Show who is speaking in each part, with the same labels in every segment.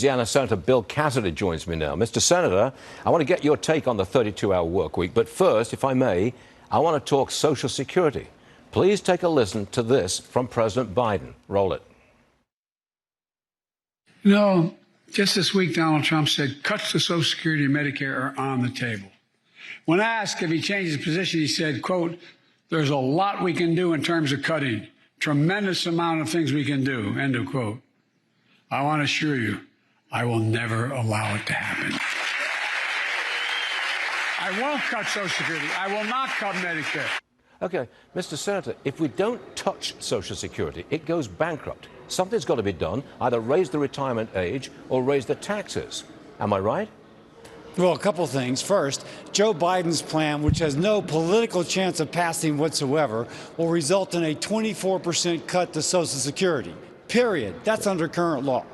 Speaker 1: Louisiana Senator Bill Cassidy joins me now. Mr. Senator, I want to get your take on the 32-hour work week. But first, if I may, I want to talk Social Security. Please take a listen to this from President Biden. Roll it.
Speaker 2: You know, just this week, Donald Trump said cuts to Social Security and Medicare are on the table. When asked if he changed his position, he said, quote, "There's a lot we can do in terms of cutting. Tremendous amount of things we can do," end of quote. I want to assure you, I will never allow it to happen. I won't cut Social Security. I will not cut Medicare.
Speaker 1: Okay, Mr. Senator, if we don't touch Social Security, it goes bankrupt. Something's got to be done, either raise the retirement age or raise the taxes. Am I right?
Speaker 3: Well, a couple things. First, Joe Biden's plan, which has no political chance of passing whatsoever, will result in a 24% cut to Social Security, period. That's under current law.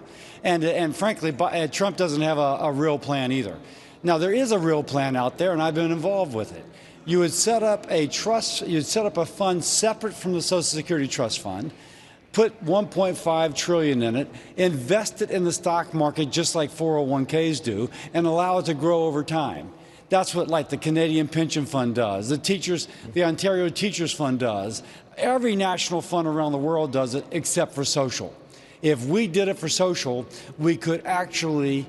Speaker 3: And frankly, Trump doesn't have a real plan either. Now, there is a real plan out there, and I've been involved with it. You would set up a trust, you'd set up a fund separate from the Social Security Trust Fund, put $1.5 trillion in it, invest it in the stock market just like 401ks do, and allow it to grow over time. That's what, like, the Canadian Pension Fund does, the Ontario Teachers Fund does. Every national fund around the world does it except for social. If we did it for social, we could actually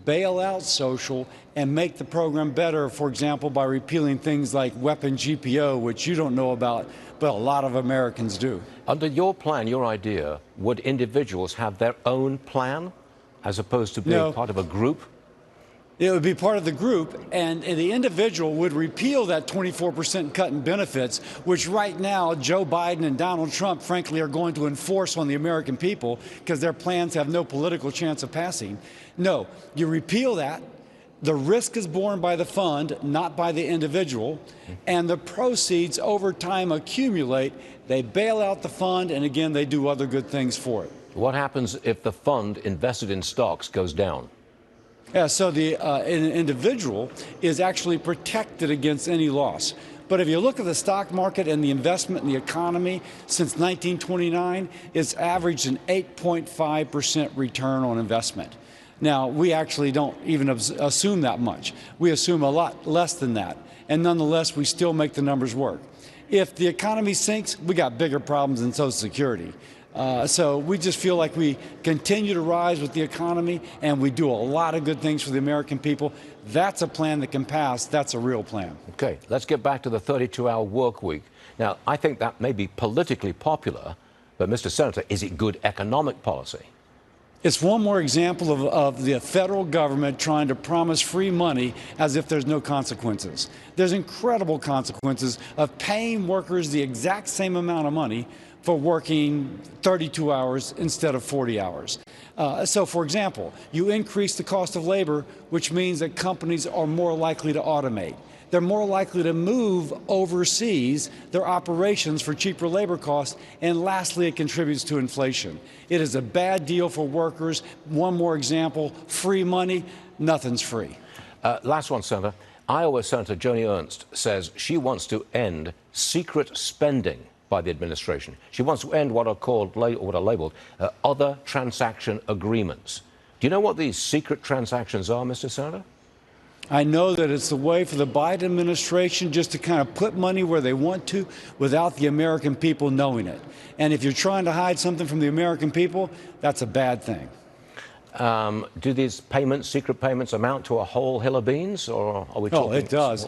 Speaker 3: bail out social and make the program better, for example, by repealing things like weapon GPO, which you don't know about, but a lot of Americans do.
Speaker 1: Under your plan, your idea, would individuals have their own plan as opposed to being part of a group?
Speaker 3: It would be part of the group, and the individual would repeal that 24% cut in benefits, which right now Joe Biden and Donald Trump, frankly, are going to enforce on the American people because their plans have no political chance of passing. No, you repeal that. The risk is borne by the fund, not by the individual, and the proceeds over time accumulate. They bail out the fund, and again, they do other good things for it.
Speaker 1: What happens if the fund invested in stocks goes down?
Speaker 3: Yeah, so the individual is actually protected against any loss. But if you look at the stock market and the investment in the economy since 1929, it's averaged an 8.5% return on investment. Now, we actually don't even assume that much. We assume a lot less than that. And nonetheless, we still make the numbers work. If the economy sinks, we got bigger problems than Social Security. So we just feel like we continue to rise with the economy, and we do a lot of good things for the American people. That's a plan that can pass. That's a real plan.
Speaker 1: Okay, let's get back to the 32-hour work week. Now, I think that may be politically popular, but Mr. Senator, is it good economic policy?
Speaker 3: It's one more example of the federal government trying to promise free money as if there's no consequences. There's incredible consequences of paying workers the exact same amount of money for working 32 hours instead of 40 hours. So, for example, you increase the cost of labor, which means that companies are more likely to automate. They're more likely to move overseas their operations for cheaper labor costs. And lastly, it contributes to inflation. It is a bad deal for workers. One more example, free money, nothing's free.
Speaker 1: Last one, Senator. Iowa Senator Joni Ernst says she wants to end secret spending by the administration. She wants to end what are labeled other transaction agreements. Do you know what these secret transactions are, Mr. Senator?
Speaker 3: I know that it's the way for the Biden administration just to kind of put money where they want to without the American people knowing it. And if you're trying to hide something from the American people, that's a bad thing.
Speaker 1: Do these payments, secret payments, amount to a whole hill of beans, or are we talking?
Speaker 3: Oh, it does.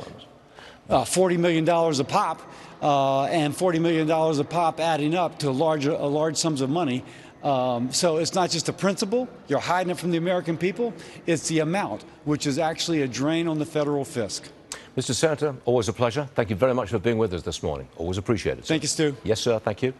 Speaker 3: $40 million a pop, and $40 million a pop adding up to large sums of money. So it's not just a principle, you're hiding it from the American people, it's the amount, which is actually a drain on the federal fisc.
Speaker 1: Mr. Senator, always a pleasure. Thank you very much for being with us this morning. Always appreciate it, sir.
Speaker 3: Thank you, Stu.
Speaker 1: Yes, sir. Thank you.